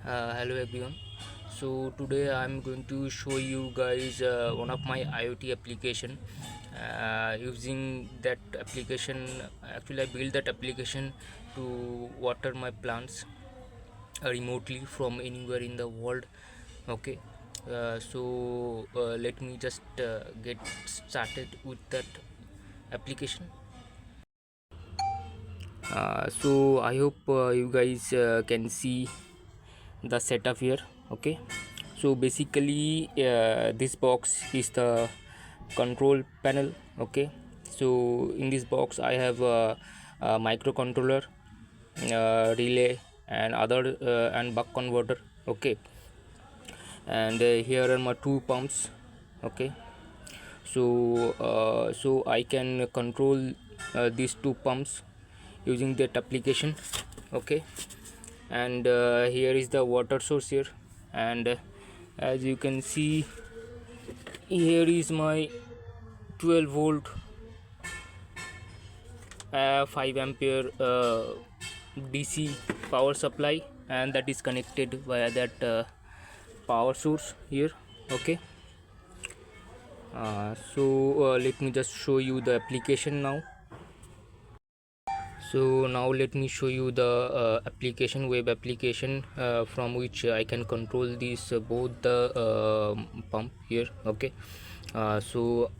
Hello everyone. So today I'm going to show you guys one of my IoT application. Using that application, actually I built that application to water my plants remotely from anywhere in the world. Okay. Let me just get started with that application. So I hope you guys can see the setup here. Okay, so basically this box is the control panel. Okay, so in this box I have a microcontroller, relay, and other and buck converter. Okay, and here are my two pumps. Okay, so I can control these two pumps using that application. Okay, and here is the water source here, and as you can see, here is my 12 volt 5 ampere DC power supply, and that is connected via that power source here. Okay, let me just show you the application now. So now let me show you the application, web application, from which I can control these both the pump here. Okay, so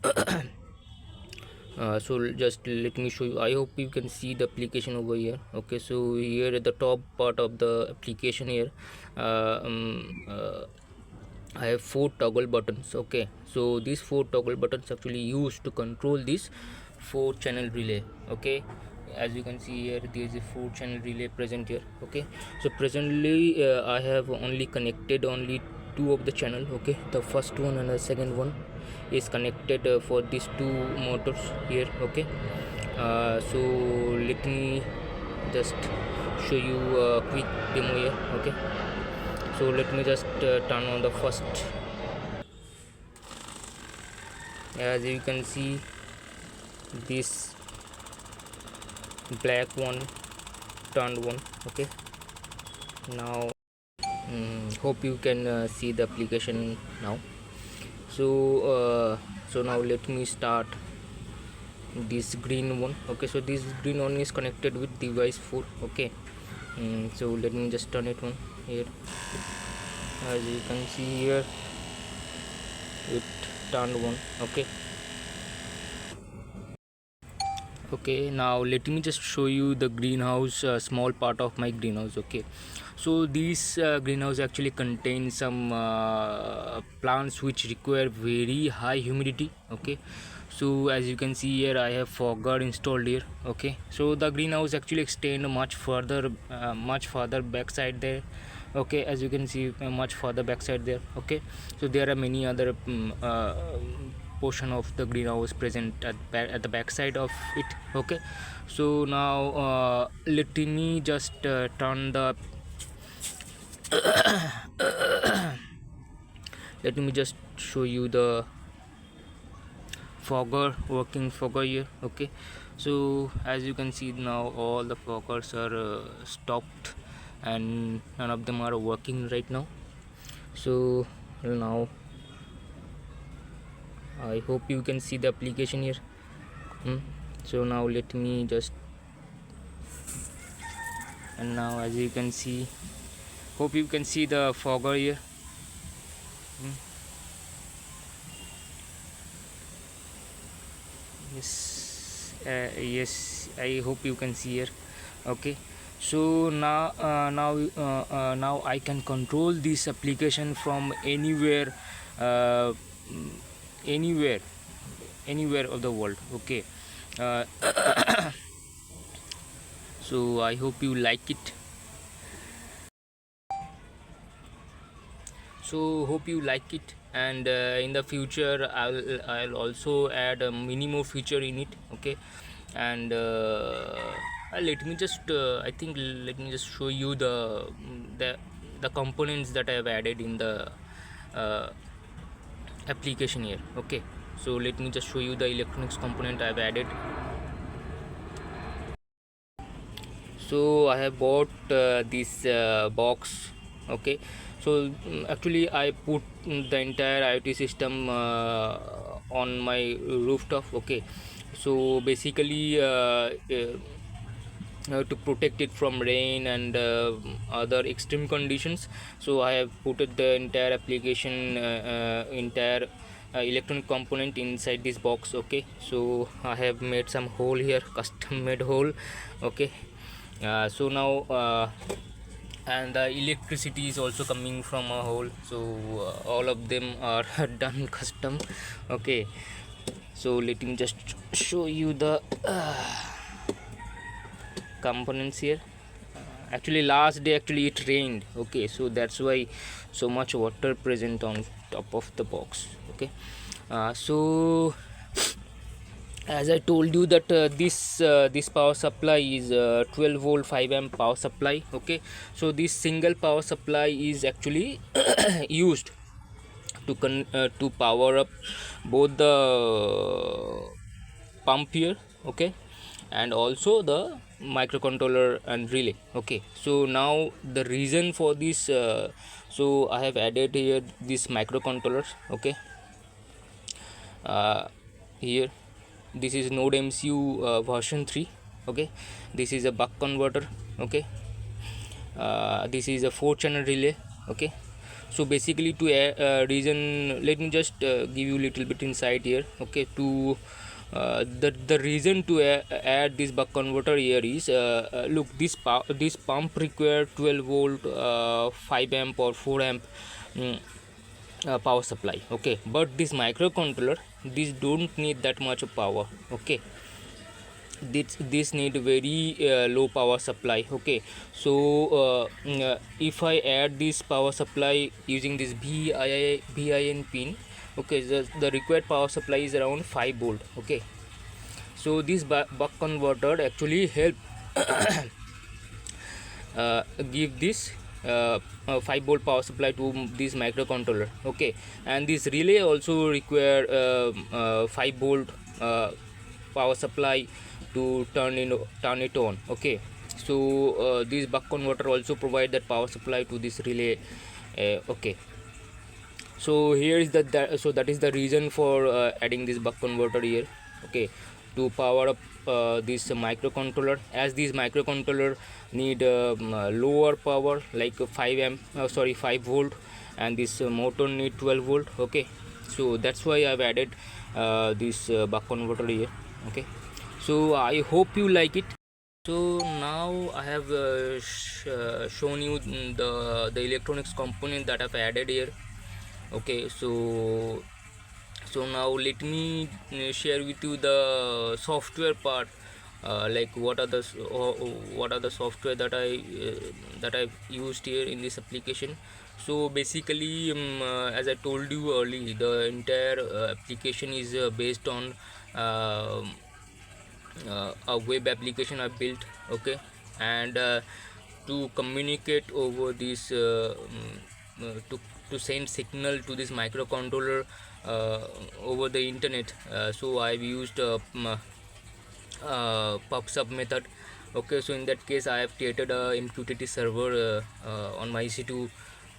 so just let me show you. I hope you can see the application over here. Okay, so here at the top part of the application here, I have 4 toggle buttons. Okay, so these 4 toggle buttons actually used to control this 4 channel relay. Okay, as you can see here, there is a 4 channel relay present here. Okay, so presently I have only connected only 2 of the channel. Okay, the first one and the second one is connected for these 2 motors here. Okay, so let me just show you a quick demo here. Okay, so let me just turn on the first. As you can see, this black one turned on. Okay, now hope you can see the application now. So now let me start this green one. Okay, so this green one is connected with device 4. Okay, so let me just turn it on here. As you can see here, it turned on. Okay, okay, now let me just show you the greenhouse, small part of my greenhouse. Okay, so this greenhouse actually contains some plants which require very high humidity. Okay, so as you can see here, I have fogger installed here. Okay, so the greenhouse actually extend much further backside there. Okay, as you can see, much further backside there. Okay, so there are many other portion of the greenhouse present at the back side of it. Okay, so now let me just turn the let me just show you the working fogger here. Okay, so as you can see now, all the foggers are stopped and none of them are working right now. So now I hope you can see the application here. So now let me just, and now as you can see, hope you can see the fogger here. Yes, I hope you can see here. Okay, so now I can control this application from anywhere, uh, anywhere anywhere of the world. Okay, uh, so I hope you like it. So hope you like it, and in the future I'll also add a mini more feature in it. Okay, and let me just let me just show you the components that I have added in the uh, application here. Okay, so let me just show you the electronics component I have added. So I have bought this box Okay, so actually I put the entire IoT system on my rooftop. Okay, so basically to protect it from rain and other extreme conditions, so I have put the entire application, entire electronic component inside this box. Okay, so I have made some hole here, custom made hole. Okay, so now and the electricity is also coming from a hole, so all of them are done custom. Okay, so let me just show you the components here. Actually last day actually it rained. Okay, so that's why so much water present on top of the box. Okay, so as I told you that this power supply is 12 volt 5 amp power supply. Okay, so this single power supply is actually used to power up both the pump here. Okay, and also the microcontroller and relay. Okay, so now the reason for this, so I have added here this microcontroller. Okay, here this is NodeMCU version 3. Okay, this is a buck converter. Okay, this is a 4-channel relay. Okay, so basically to reason, let me just give you a little bit insight here. Okay, to the reason to add this buck converter here is, look, this pump require 12 volt 5 amp or 4 amp power supply. Okay, but this microcontroller, this don't need that much of power. Okay, this need very low power supply. Okay, so if I add this power supply using this VIN pin, okay, the required power supply is around 5 volt. Okay, so this buck converter actually help give this 5 volt power supply to this microcontroller. Okay, and this relay also require 5 volt power supply to turn it on. Okay, so this buck converter also provide that power supply to this relay. Okay, so here is so that is the reason for adding this buck converter here. Okay, to power up this microcontroller, as this microcontroller need lower power like 5 volt, and this motor need 12 volt. Okay, so that's why I've added this buck converter here. Okay, so I hope you like it. So now I have shown you the electronics component that I've added here. Okay, so now let me share with you the software part, like what are the software that I've used here in this application. So basically, as I told you earlier, the entire application is based on a web application I built. Okay, and to communicate over this to send signal to this microcontroller over the internet, so I've used pub/sub method. Okay, so in that case I have created a MQTT server on my EC2.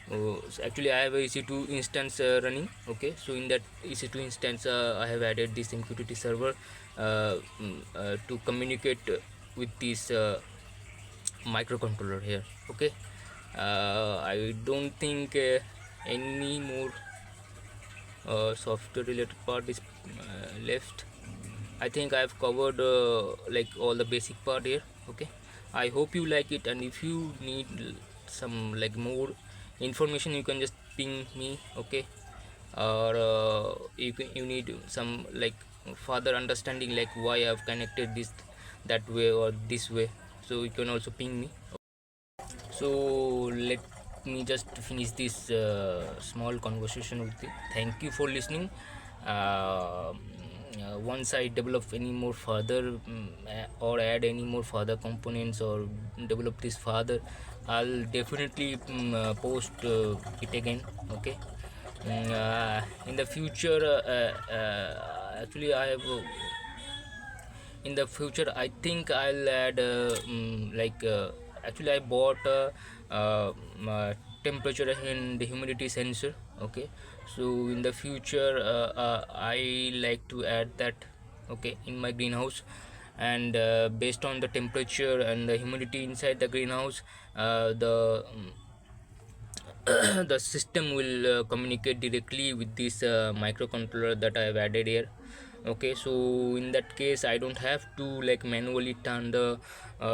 So actually I have a EC2 instance running. Okay, so in that EC2 instance I have added this MQTT server to communicate with this microcontroller here. Okay, I don't think any more software related part is left. I think I have covered like all the basic part here. Okay, I hope you like it, and if you need some like more information, you can just ping me. Okay, or you need some like further understanding, like why I have connected this that way or this way, so you can also ping me. So let me just finish this small conversation with you. Thank you for listening. Once I develop any more further or add any more further components or develop this further, I'll definitely post it again. Okay, in the future, actually I have in the future I think I'll add like actually I bought uh, temperature and the humidity sensor. Okay, so in the future I like to add that, okay, in my greenhouse. And based on the temperature and the humidity inside the greenhouse, the the system will communicate directly with this microcontroller that I have added here. Okay, so in that case I don't have to like manually turn the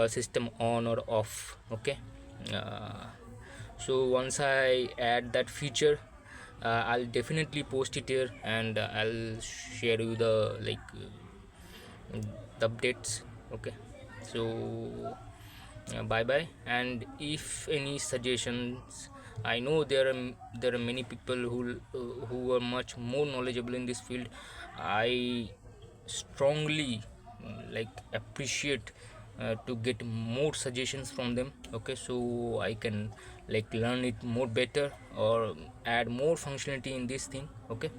system on or off. Okay, uh, so once I add that feature, I'll definitely post it here, and I'll share you the the updates. Okay, so bye bye. And if any suggestions, I know there are many people who are much more knowledgeable in this field. I strongly appreciate to get more suggestions from them. Okay, so I can like learn it more better or add more functionality in this thing. Okay,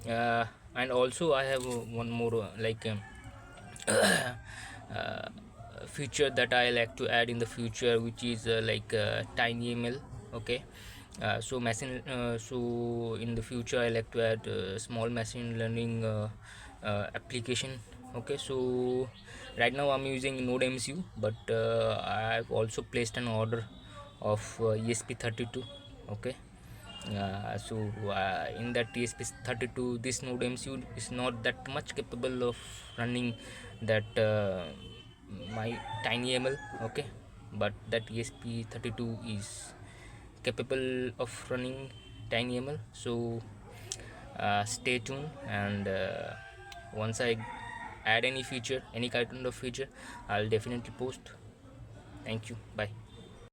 uh, and also I have one more uh, feature that I like to add in the future, which is tinyml. Okay, so in the future I like to add small machine learning application. Okay, so right now I'm using NodeMCU, but I've also placed an order of ESP32. Okay, in that ESP32, this NodeMCU is not that much capable of running that my tinyml. Okay, but that ESP32 is capable of running tinyml. So stay tuned, and once I add any feature, any kind of feature, I'll definitely post. Thank you, bye.